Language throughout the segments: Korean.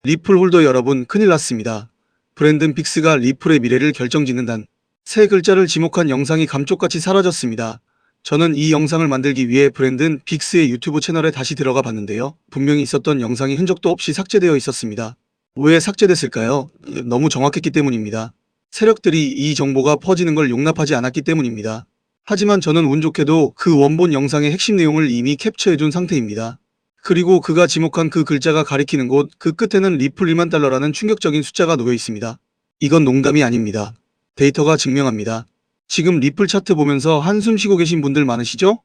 리플 홀더 여러분, 큰일 났습니다. 브랜든 빅스가 리플의 미래를 결정짓는단 세 글자를 지목한 영상이 감쪽같이 사라졌습니다. 저는 이 영상을 만들기 위해 브랜든 빅스의 유튜브 채널에 다시 들어가 봤는데요. 분명히 있었던 영상이 흔적도 없이 삭제되어 있었습니다. 왜 삭제됐을까요? 너무 정확했기 때문입니다. 세력들이 이 정보가 퍼지는 걸 용납하지 않았기 때문입니다. 하지만 저는 운 좋게도 그 원본 영상의 핵심 내용을 이미 캡처해둔 상태입니다. 그리고 그가 지목한 그 글자가 가리키는 곳 그 끝에는 리플 1만 달러라는 충격적인 숫자가 놓여 있습니다. 이건 농담이 아닙니다. 데이터가 증명합니다. 지금 리플 차트 보면서 한숨 쉬고 계신 분들 많으시죠?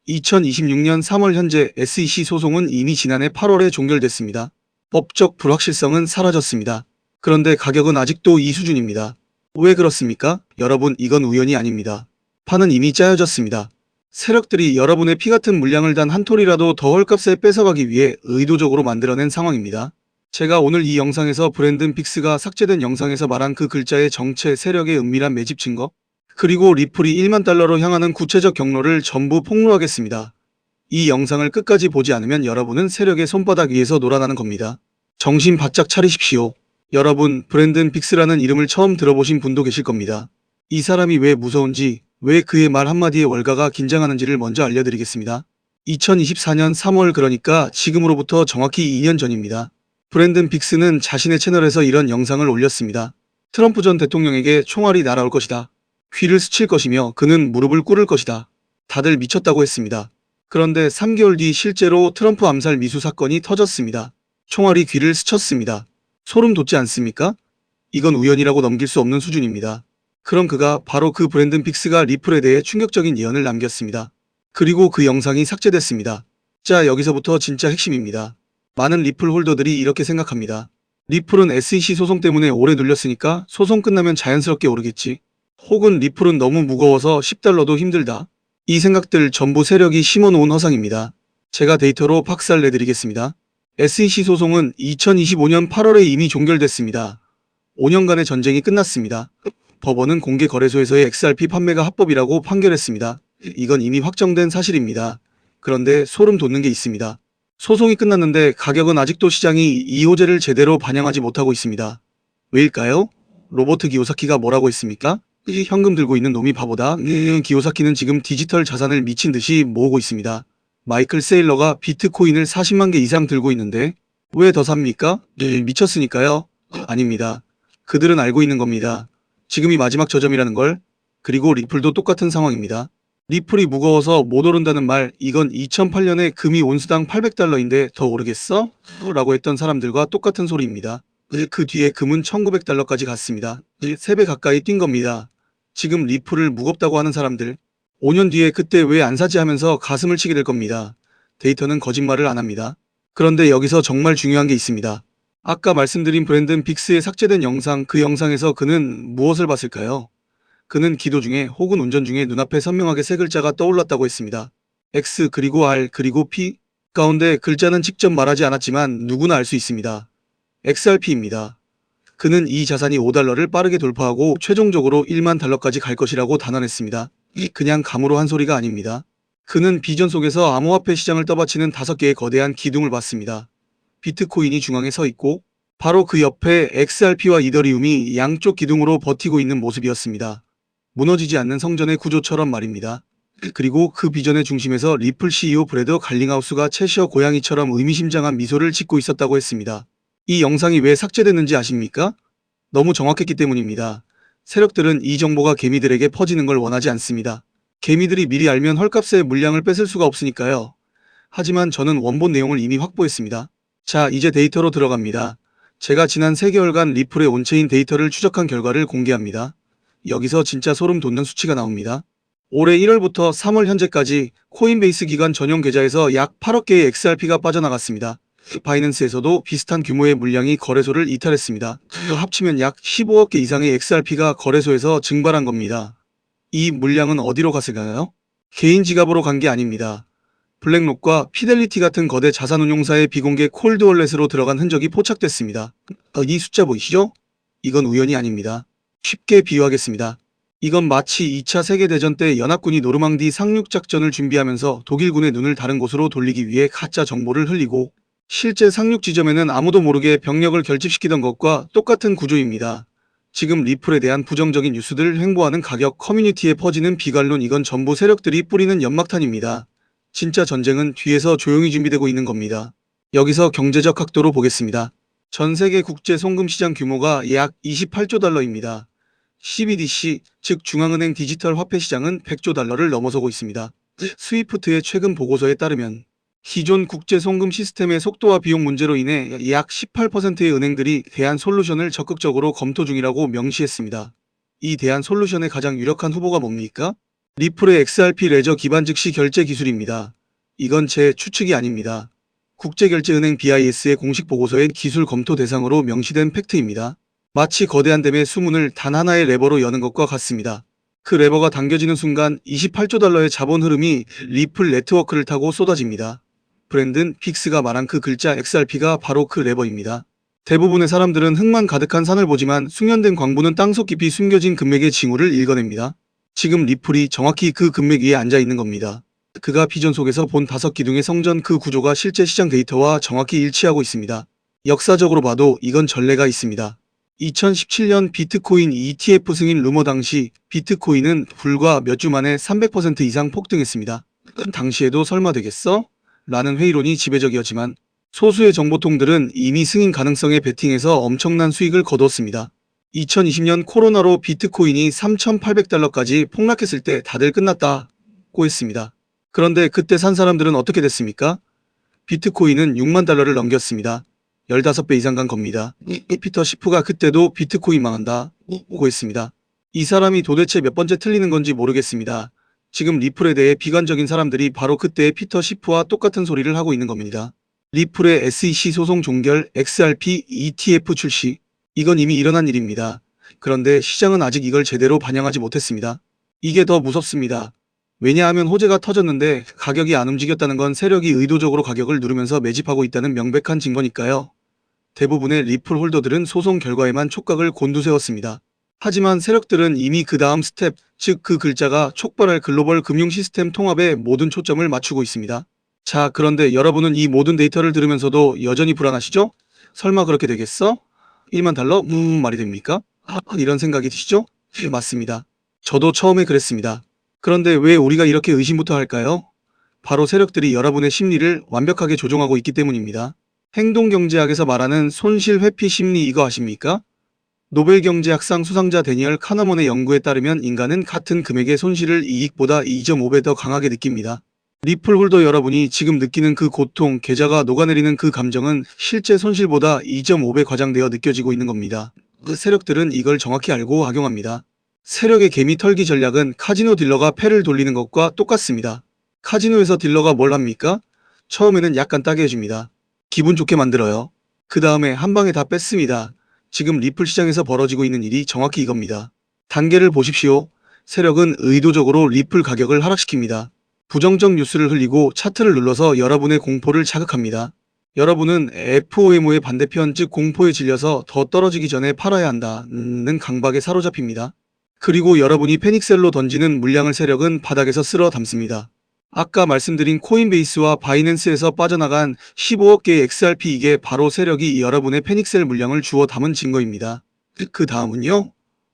2026년 3월 현재 SEC 소송은 이미 지난해 8월에 종결됐습니다. 법적 불확실성은 사라졌습니다. 그런데 가격은 아직도 이 수준입니다. 왜 그렇습니까? 여러분, 이건 우연이 아닙니다. 판은 이미 짜여졌습니다. 세력들이 여러분의 피 같은 물량을 단 한 톨이라도 더 헐값에 뺏어가기 위해 의도적으로 만들어낸 상황입니다. 제가 오늘 이 영상에서 브랜든 빅스가 삭제된 영상에서 말한 그 글자의 정체, 세력의 은밀한 매집 증거, 그리고 리플이 1만 달러로 향하는 구체적 경로를 전부 폭로하겠습니다. 이 영상을 끝까지 보지 않으면 여러분은 세력의 손바닥 위에서 놀아나는 겁니다. 정신 바짝 차리십시오. 여러분, 브랜든 빅스라는 이름을 처음 들어보신 분도 계실 겁니다. 이 사람이 왜 무서운지, 왜 그의 말 한마디에 월가가 긴장하는지를 먼저 알려드리겠습니다. 2024년 3월, 그러니까 지금으로부터 정확히 2년 전입니다. 브랜든 빅스는 자신의 채널에서 이런 영상을 올렸습니다. 트럼프 전 대통령에게 총알이 날아올 것이다. 귀를 스칠 것이며 그는 무릎을 꿇을 것이다. 다들 미쳤다고 했습니다. 그런데 3개월 뒤 실제로 트럼프 암살 미수 사건이 터졌습니다. 총알이 귀를 스쳤습니다. 소름 돋지 않습니까? 이건 우연이라고 넘길 수 없는 수준입니다. 그럼 그가 바로 그 브랜든 빅스가 리플에 대해 충격적인 예언을 남겼습니다. 그리고 그 영상이 삭제됐습니다. 자, 여기서부터 진짜 핵심입니다. 많은 리플 홀더들이 이렇게 생각합니다. 리플은 SEC 소송 때문에 오래 눌렸으니까 소송 끝나면 자연스럽게 오르겠지. 혹은 리플은 너무 무거워서 10달러도 힘들다. 이 생각들 전부 세력이 심어놓은 허상입니다. 제가 데이터로 박살내드리겠습니다. SEC 소송은 2025년 8월에 이미 종결됐습니다. 5년간의 전쟁이 끝났습니다. 법원은 공개 거래소에서의 XRP 판매가 합법이라고 판결했습니다. 이건 이미 확정된 사실입니다. 그런데 소름 돋는 게 있습니다. 소송이 끝났는데 가격은 아직도 시장이 이 호재를 제대로 반영하지 못하고 있습니다. 왜일까요? 로버트 기요사키가 뭐라고 했습니까? 현금 들고 있는 놈이 바보다. 기요사키는 지금 디지털 자산을 미친 듯이 모으고 있습니다. 마이클 세일러가 비트코인을 40만 개 이상 들고 있는데 왜 더 삽니까? 미쳤으니까요. 아닙니다. 그들은 알고 있는 겁니다. 지금이 마지막 저점이라는 걸. 그리고 리플도 똑같은 상황입니다. 리플이 무거워서 못 오른다는 말, 이건 2008년에 금이 온수당 800달러인데 더 오르겠어? 라고 했던 사람들과 똑같은 소리입니다. 그 뒤에 금은 1900달러까지 갔습니다. 3배 가까이 뛴 겁니다. 지금 리플을 무겁다고 하는 사람들, 5년 뒤에 그때 왜 안 사지 하면서 가슴을 치게 될 겁니다. 데이터는 거짓말을 안 합니다. 그런데 여기서 정말 중요한 게 있습니다. 아까 말씀드린 브랜든 빅스의 삭제된 영상, 그 영상에서 그는 무엇을 봤을까요? 그는 기도 중에 혹은 운전 중에 눈앞에 선명하게 세 글자가 떠올랐다고 했습니다. X 그리고 R 그리고 P 가운데 글자는 직접 말하지 않았지만 누구나 알 수 있습니다. XRP입니다. 그는 이 자산이 5달러를 빠르게 돌파하고 최종적으로 1만 달러까지 갈 것이라고 단언했습니다. 그냥 감으로 한 소리가 아닙니다. 그는 비전 속에서 암호화폐 시장을 떠받치는 5개의 거대한 기둥을 봤습니다. 비트코인이 중앙에 서 있고 바로 그 옆에 XRP와 이더리움이 양쪽 기둥으로 버티고 있는 모습이었습니다. 무너지지 않는 성전의 구조처럼 말입니다. 그리고 그 비전의 중심에서 리플 CEO 브래더 갈링하우스가 채셔 고양이처럼 의미심장한 미소를 짓고 있었다고 했습니다. 이 영상이 왜 삭제됐는지 아십니까? 너무 정확했기 때문입니다. 세력들은 이 정보가 개미들에게 퍼지는 걸 원하지 않습니다. 개미들이 미리 알면 헐값에 물량을 뺏을 수가 없으니까요. 하지만 저는 원본 내용을 이미 확보했습니다. 자, 이제 데이터로 들어갑니다. 제가 지난 3개월간 리플의 온체인 데이터를 추적한 결과를 공개합니다. 여기서 진짜 소름 돋는 수치가 나옵니다. 올해 1월부터 3월 현재까지 코인베이스 기관 전용 계좌에서 약 8억 개의 XRP가 빠져나갔습니다. 바이낸스에서도 비슷한 규모의 물량이 거래소를 이탈했습니다. 합치면 약 15억 개 이상의 XRP가 거래소에서 증발한 겁니다. 이 물량은 어디로 갔을까요? 개인 지갑으로 간 게 아닙니다. 블랙록과 피델리티 같은 거대 자산운용사의 비공개 콜드월렛으로 들어간 흔적이 포착됐습니다. 이 숫자 보이시죠? 이건 우연이 아닙니다. 쉽게 비유하겠습니다. 이건 마치 2차 세계대전 때 연합군이 노르망디 상륙작전을 준비하면서 독일군의 눈을 다른 곳으로 돌리기 위해 가짜 정보를 흘리고 실제 상륙 지점에는 아무도 모르게 병력을 결집시키던 것과 똑같은 구조입니다. 지금 리플에 대한 부정적인 뉴스들 횡보하는 가격 커뮤니티에 퍼지는 비관론 이건 전부 세력들이 뿌리는 연막탄입니다. 진짜 전쟁은 뒤에서 조용히 준비되고 있는 겁니다. 여기서 경제적 각도로 보겠습니다. 전 세계 국제 송금 시장 규모가 약 28조 달러입니다. CBDC, 즉 중앙은행 디지털 화폐 시장은 100조 달러를 넘어서고 있습니다. 스위프트의 최근 보고서에 따르면 기존 국제 송금 시스템의 속도와 비용 문제로 인해 약 18%의 은행들이 대안 솔루션을 적극적으로 검토 중이라고 명시했습니다. 이 대안 솔루션의 가장 유력한 후보가 뭡니까? 리플의 XRP 레저 기반 즉시 결제 기술입니다. 이건 제 추측이 아닙니다. 국제결제은행 BIS의 공식 보고서의 기술 검토 대상으로 명시된 팩트입니다. 마치 거대한 댐의 수문을 단 하나의 레버로 여는 것과 같습니다. 그 레버가 당겨지는 순간 28조 달러의 자본 흐름이 리플 네트워크를 타고 쏟아집니다. 브랜든 픽스가 말한 그 글자 XRP가 바로 그 레버입니다. 대부분의 사람들은 흙만 가득한 산을 보지만 숙련된 광부는 땅속 깊이 숨겨진 금맥의 징후를 읽어냅니다. 지금 리플이 정확히 그 금맥 위에 앉아 있는 겁니다. 그가 비전 속에서 본 5기둥의 성전 그 구조가 실제 시장 데이터와 정확히 일치하고 있습니다. 역사적으로 봐도 이건 전례가 있습니다. 2017년 비트코인 ETF 승인 루머 당시 비트코인은 불과 몇 주 만에 300% 이상 폭등했습니다. 당시에도 설마 되겠어? 라는 회의론이 지배적이었지만 소수의 정보통들은 이미 승인 가능성에 베팅해서 엄청난 수익을 거뒀습니다. 2020년 코로나로 비트코인이 3,800달러까지 폭락했을 때 다들 끝났다고 했습니다. 그런데 그때 산 사람들은 어떻게 됐습니까? 비트코인은 6만 달러를 넘겼습니다. 15배 이상 간 겁니다. 피터 시프가 그때도 비트코인 망한다고 했습니다. 이 사람이 도대체 몇 번째 틀리는 건지 모르겠습니다. 지금 리플에 대해 비관적인 사람들이 바로 그때의 피터 시프와 똑같은 소리를 하고 있는 겁니다. 리플의 SEC 소송 종결, XRP ETF 출시, 이건 이미 일어난 일입니다. 그런데 시장은 아직 이걸 제대로 반영하지 못했습니다. 이게 더 무섭습니다. 왜냐하면 호재가 터졌는데 가격이 안 움직였다는 건 세력이 의도적으로 가격을 누르면서 매집하고 있다는 명백한 증거니까요. 대부분의 리플 홀더들은 소송 결과에만 촉각을 곤두세웠습니다. 하지만 세력들은 이미 그 다음 스텝, 즉 그 글자가 촉발할 글로벌 금융 시스템 통합에 모든 초점을 맞추고 있습니다. 자, 그런데 여러분은 이 모든 데이터를 들으면서도 여전히 불안하시죠? 설마 그렇게 되겠어? 1만 달러? 말이 됩니까? 이런 생각이 드시죠? 맞습니다. 저도 처음에 그랬습니다. 그런데 왜 우리가 이렇게 의심부터 할까요? 바로 세력들이 여러분의 심리를 완벽하게 조종하고 있기 때문입니다. 행동경제학에서 말하는 손실 회피 심리 이거 아십니까? 노벨경제학상 수상자 데니얼 카너먼의 연구에 따르면 인간은 같은 금액의 손실을 이익보다 2.5배 더 강하게 느낍니다. 리플 홀더 여러분이 지금 느끼는 그 고통, 계좌가 녹아내리는 그 감정은 실제 손실보다 2.5배 과장되어 느껴지고 있는 겁니다. 그 세력들은 이걸 정확히 알고 악용합니다. 세력의 개미 털기 전략은 카지노 딜러가 패를 돌리는 것과 똑같습니다. 카지노에서 딜러가 뭘 합니까? 처음에는 약간 따게 해줍니다. 기분 좋게 만들어요. 그 다음에 한 방에 다 뺐습니다. 지금 리플 시장에서 벌어지고 있는 일이 정확히 이겁니다. 단계를 보십시오. 세력은 의도적으로 리플 가격을 하락시킵니다. 부정적 뉴스를 흘리고 차트를 눌러서 여러분의 공포를 자극합니다. 여러분은 FOMO의 반대편 즉 공포에 질려서 더 떨어지기 전에 팔아야 한다는 강박에 사로잡힙니다. 그리고 여러분이 패닉셀로 던지는 물량을 세력은 바닥에서 쓸어 담습니다. 아까 말씀드린 코인베이스와 바이낸스에서 빠져나간 15억 개의 XRP 이게 바로 세력이 여러분의 패닉셀 물량을 주워 담은 증거입니다. 그 다음은요?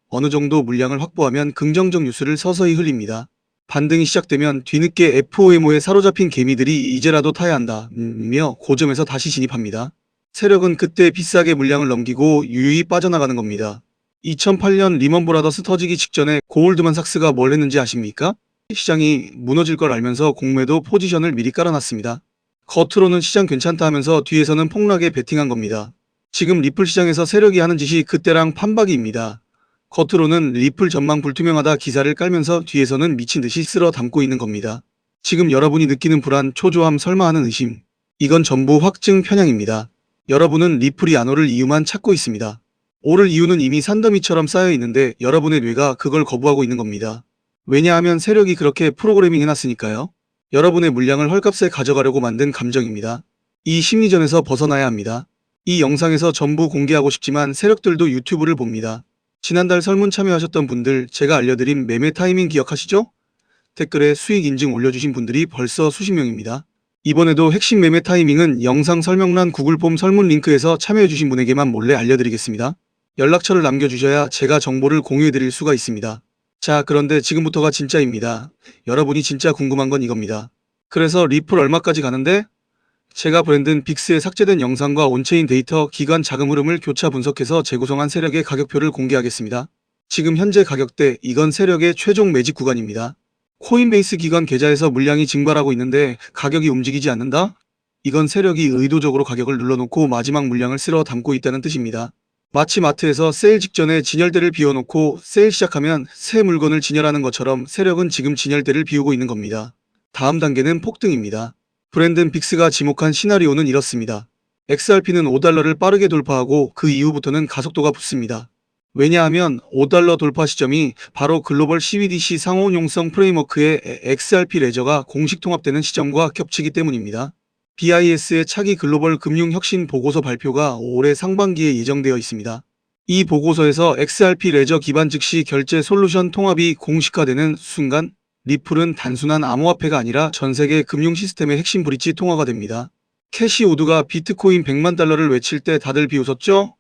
어느 정도 물량을 확보하면 긍정적 뉴스를 서서히 흘립니다. 반등이 시작되면 뒤늦게 FOMO에 사로잡힌 개미들이 이제라도 타야 한다며 고점에서 다시 진입합니다. 세력은 그때 비싸게 물량을 넘기고 유유히 빠져나가는 겁니다. 2008년 리먼 브라더스 터지기 직전에 고울드만삭스가 뭘 했는지 아십니까? 시장이 무너질 걸 알면서 공매도 포지션을 미리 깔아놨습니다. 겉으로는 시장 괜찮다 하면서 뒤에서는 폭락에 베팅한 겁니다. 지금 리플 시장에서 세력이 하는 짓이 그때랑 판박이입니다. 겉으로는 리플 전망 불투명하다 기사를 깔면서 뒤에서는 미친 듯이 쓸어 담고 있는 겁니다. 지금 여러분이 느끼는 불안, 초조함, 설마 하는 의심. 이건 전부 확증 편향입니다. 여러분은 리플이 안 오를 이유만 찾고 있습니다. 오를 이유는 이미 산더미처럼 쌓여 있는데 여러분의 뇌가 그걸 거부하고 있는 겁니다. 왜냐하면 세력이 그렇게 프로그래밍 해놨으니까요. 여러분의 물량을 헐값에 가져가려고 만든 감정입니다. 이 심리전에서 벗어나야 합니다. 이 영상에서 전부 공개하고 싶지만 세력들도 유튜브를 봅니다. 지난달 설문 참여하셨던 분들 제가 알려드린 매매 타이밍 기억하시죠? 댓글에 수익 인증 올려주신 분들이 벌써 수십 명입니다. 이번에도 핵심 매매 타이밍은 영상 설명란 구글 폼 설문 링크에서 참여해주신 분에게만 몰래 알려드리겠습니다. 연락처를 남겨주셔야 제가 정보를 공유해드릴 수가 있습니다. 자, 그런데 지금부터가 진짜입니다. 여러분이 진짜 궁금한 건 이겁니다. 그래서 리플 얼마까지 가는데? 제가 브랜든 빅스에 삭제된 영상과 온체인 데이터, 기간 자금 흐름을 교차 분석해서 재구성한 세력의 가격표를 공개하겠습니다. 지금 현재 가격대, 이건 세력의 최종 매직 구간입니다. 코인베이스 기관 계좌에서 물량이 증발하고 있는데 가격이 움직이지 않는다? 이건 세력이 의도적으로 가격을 눌러놓고 마지막 물량을 쓸어 담고 있다는 뜻입니다. 마치 마트에서 세일 직전에 진열대를 비워놓고 세일 시작하면 새 물건을 진열하는 것처럼 세력은 지금 진열대를 비우고 있는 겁니다. 다음 단계는 폭등입니다. 브랜든 빅스가 지목한 시나리오는 이렇습니다. XRP는 $5를 빠르게 돌파하고 그 이후부터는 가속도가 붙습니다. 왜냐하면 $5 돌파 시점이 바로 글로벌 CBDC 상호용성 프레임워크의 XRP 레저가 공식 통합되는 시점과 겹치기 때문입니다. BIS의 차기 글로벌 금융 혁신 보고서 발표가 올해 상반기에 예정되어 있습니다. 이 보고서에서 XRP 레저 기반 즉시 결제 솔루션 통합이 공식화되는 순간 리플은 단순한 암호화폐가 아니라 전세계 금융 시스템의 핵심 브릿지 통화가 됩니다. 캐시 우드가 비트코인 100만 달러를 외칠 때 다들 비웃었죠?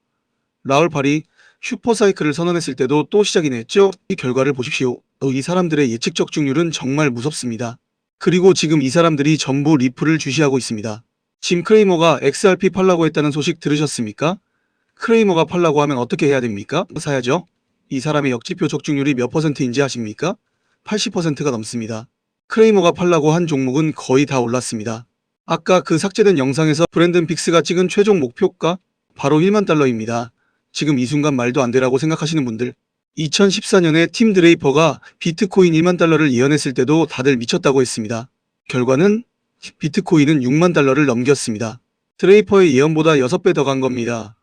라울 파리 슈퍼사이클을 선언했을 때도 또 시작이네 했죠? 이 결과를 보십시오. 이 사람들의 예측 적중률은 정말 무섭습니다. 그리고 지금 이 사람들이 전부 리플을 주시하고 있습니다. 짐 크레이머가 XRP 팔라고 했다는 소식 들으셨습니까? 크레이머가 팔라고 하면 어떻게 해야 됩니까? 사야죠. 이 사람의 역지표 적중률이 몇 %인지 아십니까? 80%가 넘습니다. 크레이머가 팔라고 한 종목은 거의 다 올랐습니다. 아까 그 삭제된 영상에서 브랜든 빅스가 찍은 최종 목표가 바로 1만 달러입니다. 지금 이 순간 말도 안 되라고 생각하시는 분들, 2014년에 팀 드레이퍼가 비트코인 1만 달러를 예언했을 때도 다들 미쳤다고 했습니다. 결과는 비트코인은 6만 달러를 넘겼습니다. 드레이퍼의 예언보다 6배 더 간 겁니다.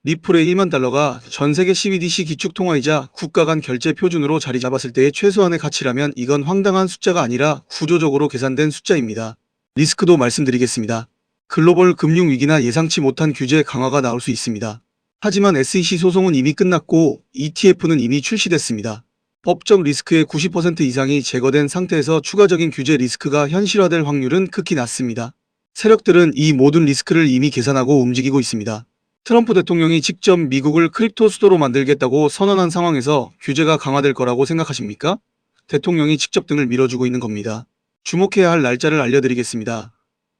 리플의 1만 달러가 전세계 CBDC 기축통화이자 국가 간 결제 표준으로 자리 잡았을 때의 최소한의 가치라면 이건 황당한 숫자가 아니라 구조적으로 계산된 숫자입니다. 리스크도 말씀드리겠습니다. 글로벌 금융위기나 예상치 못한 규제 강화가 나올 수 있습니다. 하지만 SEC 소송은 이미 끝났고 ETF는 이미 출시됐습니다. 법적 리스크의 90% 이상이 제거된 상태에서 추가적인 규제 리스크가 현실화될 확률은 극히 낮습니다. 세력들은 이 모든 리스크를 이미 계산하고 움직이고 있습니다. 트럼프 대통령이 직접 미국을 크립토 수도로 만들겠다고 선언한 상황에서 규제가 강화될 거라고 생각하십니까? 대통령이 직접 등을 밀어주고 있는 겁니다. 주목해야 할 날짜를 알려드리겠습니다.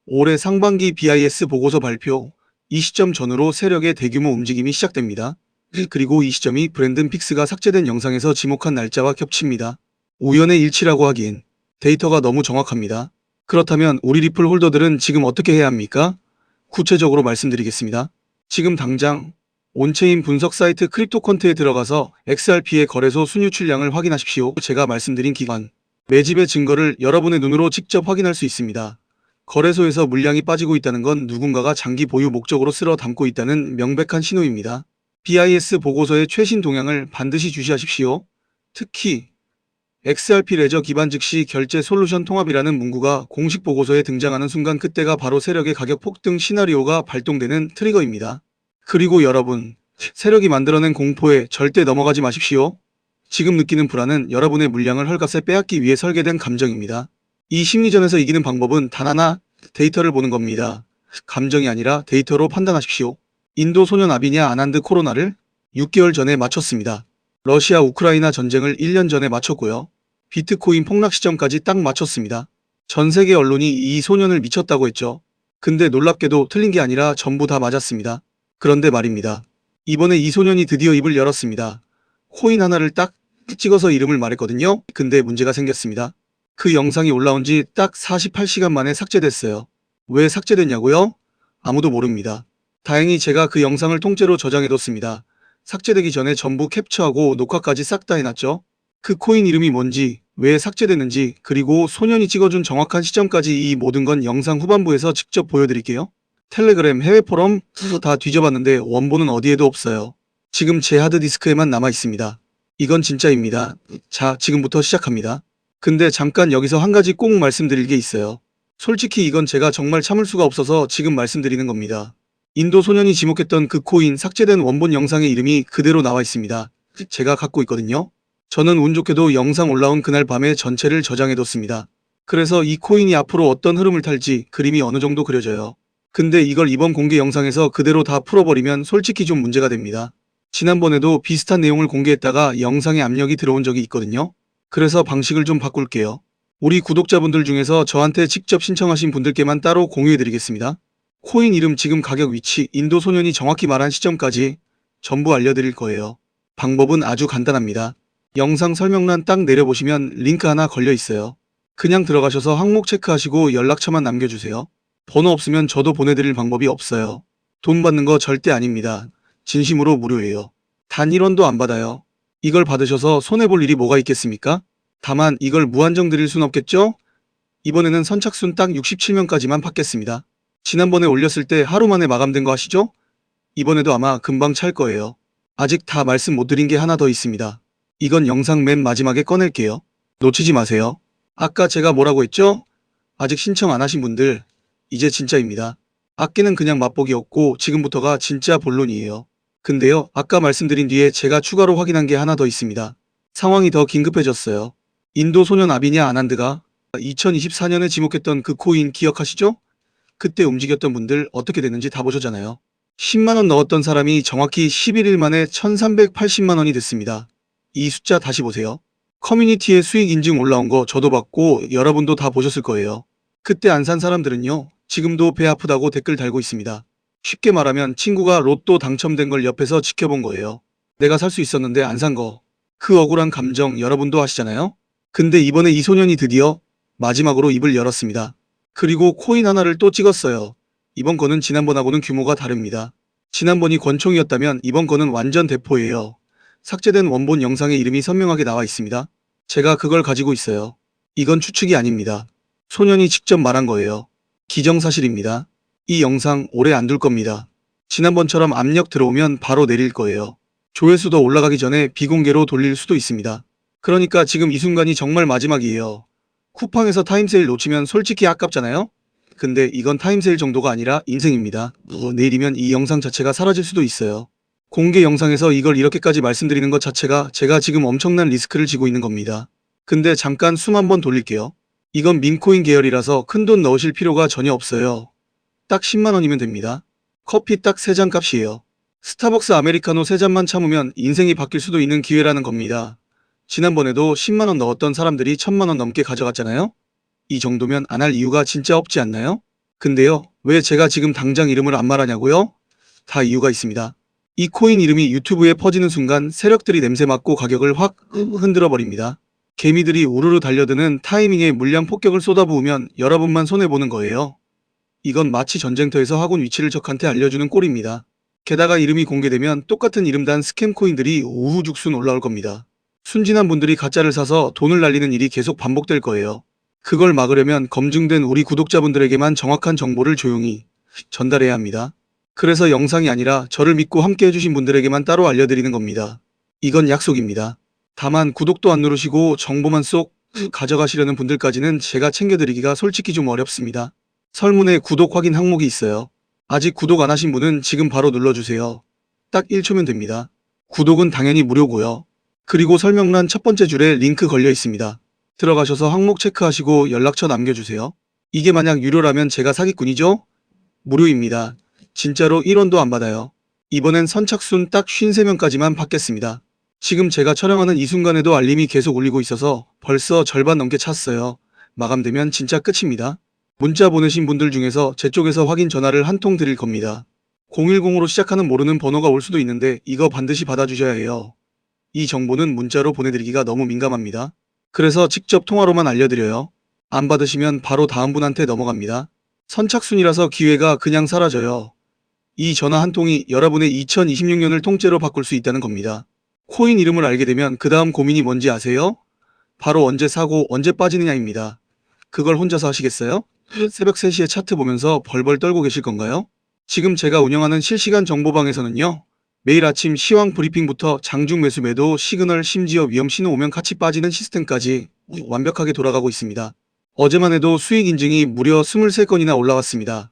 올해 상반기 BIS 보고서 발표, 이 시점 전후로 세력의 대규모 움직임이 시작됩니다. 그리고 이 시점이 브랜든 빅스가 삭제된 영상에서 지목한 날짜와 겹칩니다. 우연의 일치라고 하기엔 데이터가 너무 정확합니다. 그렇다면 우리 리플 홀더들은 지금 어떻게 해야 합니까? 구체적으로 말씀드리겠습니다. 지금 당장 온체인 분석 사이트 크립토컨트에 들어가서 XRP의 거래소 순유출량을 확인하십시오. 제가 말씀드린 기관, 매집의 증거를 여러분의 눈으로 직접 확인할 수 있습니다. 거래소에서 물량이 빠지고 있다는 건 누군가가 장기 보유 목적으로 쓸어 담고 있다는 명백한 신호입니다. BIS 보고서의 최신 동향을 반드시 주시하십시오. 특히 XRP 레저 기반 즉시 결제 솔루션 통합이라는 문구가 공식 보고서에 등장하는 순간 그때가 바로 세력의 가격 폭등 시나리오가 발동되는 트리거입니다. 그리고 여러분, 세력이 만들어낸 공포에 절대 넘어가지 마십시오. 지금 느끼는 불안은 여러분의 물량을 헐값에 빼앗기 위해 설계된 감정입니다. 이 심리전에서 이기는 방법은 단 하나, 데이터를 보는 겁니다. 감정이 아니라 데이터로 판단하십시오. 인도 소년 아비냐 아난드 코로나를 6개월 전에 마쳤습니다. 러시아 우크라이나 전쟁을 1년 전에 마쳤고요. 비트코인 폭락 시점까지 딱 맞췄습니다. 전 세계 언론이 이 소년을 미쳤다고 했죠. 근데 놀랍게도 틀린 게 아니라 전부 다 맞았습니다. 그런데 말입니다. 이번에 이 소년이 드디어 입을 열었습니다. 코인 하나를 딱 찍어서 이름을 말했거든요. 근데 문제가 생겼습니다. 그 영상이 올라온 지 딱 48시간 만에 삭제됐어요. 왜 삭제됐냐고요? 아무도 모릅니다. 다행히 제가 그 영상을 통째로 저장해뒀습니다. 삭제되기 전에 전부 캡처하고 녹화까지 싹 다 해놨죠. 그 코인 이름이 뭔지, 왜 삭제됐는지, 그리고 소년이 찍어준 정확한 시점까지 이 모든 건 영상 후반부에서 직접 보여드릴게요. 텔레그램 해외 포럼 다 뒤져봤는데 원본은 어디에도 없어요. 지금 제 하드디스크에만 남아있습니다. 이건 진짜입니다. 자, 지금부터 시작합니다. 근데 잠깐 여기서 한 가지 꼭 말씀드릴 게 있어요. 솔직히 이건 제가 정말 참을 수가 없어서 지금 말씀드리는 겁니다. 인도 소년이 지목했던 그 코인 삭제된 원본 영상의 이름이 그대로 나와 있습니다. 제가 갖고 있거든요. 저는 운 좋게도 영상 올라온 그날 밤에 전체를 저장해뒀습니다. 그래서 이 코인이 앞으로 어떤 흐름을 탈지 그림이 어느 정도 그려져요. 근데 이걸 이번 공개 영상에서 그대로 다 풀어버리면 솔직히 좀 문제가 됩니다. 지난번에도 비슷한 내용을 공개했다가 영상에 압력이 들어온 적이 있거든요. 그래서 방식을 좀 바꿀게요. 우리 구독자분들 중에서 저한테 직접 신청하신 분들께만 따로 공유해드리겠습니다. 코인 이름, 지금 가격, 위치, 인도 소년이 정확히 말한 시점까지 전부 알려드릴 거예요. 방법은 아주 간단합니다. 영상 설명란 딱 내려보시면 링크 하나 걸려 있어요. 그냥 들어가셔서 항목 체크하시고 연락처만 남겨주세요. 번호 없으면 저도 보내드릴 방법이 없어요. 돈 받는 거 절대 아닙니다. 진심으로 무료예요. 단 1원도 안 받아요. 이걸 받으셔서 손해볼 일이 뭐가 있겠습니까? 다만 이걸 무한정 드릴 순 없겠죠? 이번에는 선착순 딱 67명까지만 받겠습니다. 지난번에 올렸을 때 하루 만에 마감된 거 아시죠? 이번에도 아마 금방 찰 거예요. 아직 다 말씀 못 드린 게 하나 더 있습니다. 이건 영상 맨 마지막에 꺼낼게요. 놓치지 마세요. 아까 제가 뭐라고 했죠? 아직 신청 안 하신 분들, 이제 진짜입니다. 아끼는 그냥 맛보기였고 지금부터가 진짜 본론이에요. 근데요, 아까 말씀드린 뒤에 제가 추가로 확인한 게 하나 더 있습니다. 상황이 더 긴급해졌어요. 인도 소년 아비냐 아난드가 2024년에 지목했던 그 코인 기억하시죠? 그때 움직였던 분들 어떻게 됐는지 다 보셨잖아요. 10만원 넣었던 사람이 정확히 11일 만에 1380만원이 됐습니다. 이 숫자 다시 보세요. 커뮤니티에 수익 인증 올라온 거 저도 봤고 여러분도 다 보셨을 거예요. 그때 안 산 사람들은요, 지금도 배 아프다고 댓글 달고 있습니다. 쉽게 말하면 친구가 로또 당첨된 걸 옆에서 지켜본 거예요. 내가 살 수 있었는데 안 산 거. 그 억울한 감정 여러분도 아시잖아요? 근데 이번에 이 소년이 드디어 마지막으로 입을 열었습니다. 그리고 코인 하나를 또 찍었어요. 이번 거는 지난번하고는 규모가 다릅니다. 지난번이 권총이었다면 이번 거는 완전 대포예요. 삭제된 원본 영상에 이름이 선명하게 나와 있습니다. 제가 그걸 가지고 있어요. 이건 추측이 아닙니다. 소년이 직접 말한 거예요. 기정사실입니다. 이 영상 오래 안 둘 겁니다. 지난번처럼 압력 들어오면 바로 내릴 거예요. 조회수 더 올라가기 전에 비공개로 돌릴 수도 있습니다. 그러니까 지금 이 순간이 정말 마지막이에요. 쿠팡에서 타임세일 놓치면 솔직히 아깝잖아요? 근데 이건 타임세일 정도가 아니라 인생입니다. 내일이면 이 영상 자체가 사라질 수도 있어요. 공개 영상에서 이걸 이렇게까지 말씀드리는 것 자체가 제가 지금 엄청난 리스크를 지고 있는 겁니다. 근데 잠깐 숨 한번 돌릴게요. 이건 민코인 계열이라서 큰돈 넣으실 필요가 전혀 없어요. 딱 10만원이면 됩니다. 커피 딱 3잔 값이에요. 스타벅스 아메리카노 3잔만 참으면 인생이 바뀔 수도 있는 기회라는 겁니다. 지난번에도 10만원 넣었던 사람들이 1000만원 넘게 가져갔잖아요? 이 정도면 안 할 이유가 진짜 없지 않나요? 근데요, 왜 제가 지금 당장 이름을 안 말하냐고요? 다 이유가 있습니다. 이 코인 이름이 유튜브에 퍼지는 순간 세력들이 냄새 맡고 가격을 확 흔들어 버립니다. 개미들이 우르르 달려드는 타이밍에 물량 폭격을 쏟아부으면 여러분만 손해보는 거예요. 이건 마치 전쟁터에서 아군 위치를 적한테 알려주는 꼴입니다. 게다가 이름이 공개되면 똑같은 이름단 스캠 코인들이 우후죽순 올라올 겁니다. 순진한 분들이 가짜를 사서 돈을 날리는 일이 계속 반복될 거예요. 그걸 막으려면 검증된 우리 구독자분들에게만 정확한 정보를 조용히 전달해야 합니다. 그래서 영상이 아니라 저를 믿고 함께 해주신 분들에게만 따로 알려드리는 겁니다. 이건 약속입니다. 다만 구독도 안 누르시고 정보만 쏙 가져가시려는 분들까지는 제가 챙겨드리기가 솔직히 좀 어렵습니다. 설문에 구독 확인 항목이 있어요. 아직 구독 안 하신 분은 지금 바로 눌러주세요. 딱 1초면 됩니다. 구독은 당연히 무료고요. 그리고 설명란 첫 번째 줄에 링크 걸려 있습니다. 들어가셔서 항목 체크하시고 연락처 남겨주세요. 이게 만약 유료라면 제가 사기꾼이죠? 무료입니다. 진짜로 1원도 안 받아요. 이번엔 선착순 딱 53명까지만 받겠습니다. 지금 제가 촬영하는 이 순간에도 알림이 계속 울리고 있어서 벌써 절반 넘게 찼어요. 마감되면 진짜 끝입니다. 문자 보내신 분들 중에서 제 쪽에서 확인 전화를 한 통 드릴 겁니다. 010으로 시작하는 모르는 번호가 올 수도 있는데 이거 반드시 받아주셔야 해요. 이 정보는 문자로 보내드리기가 너무 민감합니다. 그래서 직접 통화로만 알려드려요. 안 받으시면 바로 다음 분한테 넘어갑니다. 선착순이라서 기회가 그냥 사라져요. 이 전화 한 통이 여러분의 2026년을 통째로 바꿀 수 있다는 겁니다. 코인 이름을 알게 되면 그 다음 고민이 뭔지 아세요? 바로 언제 사고 언제 빠지느냐입니다. 그걸 혼자서 하시겠어요? 새벽 3시에 차트 보면서 벌벌 떨고 계실 건가요? 지금 제가 운영하는 실시간 정보방에서는요, 매일 아침 시황 브리핑부터 장중 매수 매도, 시그널, 심지어 위험 신호 오면 같이 빠지는 시스템까지 완벽하게 돌아가고 있습니다. 어제만 해도 수익 인증이 무려 23건이나 올라왔습니다.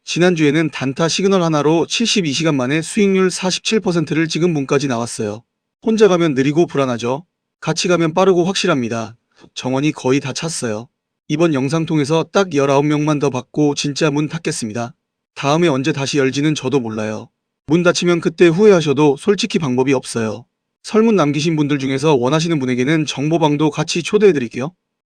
지난주에는 단타 시그널 하나로 72시간 만에 수익률 47%를 찍은 분까지 나왔어요. 혼자 가면 느리고 불안하죠? 같이 가면 빠르고 확실합니다. 정원이 거의 다 찼어요. 이번 영상 통해서 딱 19명만 더 받고 진짜 문 닫겠습니다. 다음에 언제 다시 열지는 저도 몰라요. 문 닫히면 그때 후회하셔도 솔직히 방법이 없어요. 설문 남기신 분들 중에서 원하시는 분에게는 정보방도 같이 초대해드릴게요.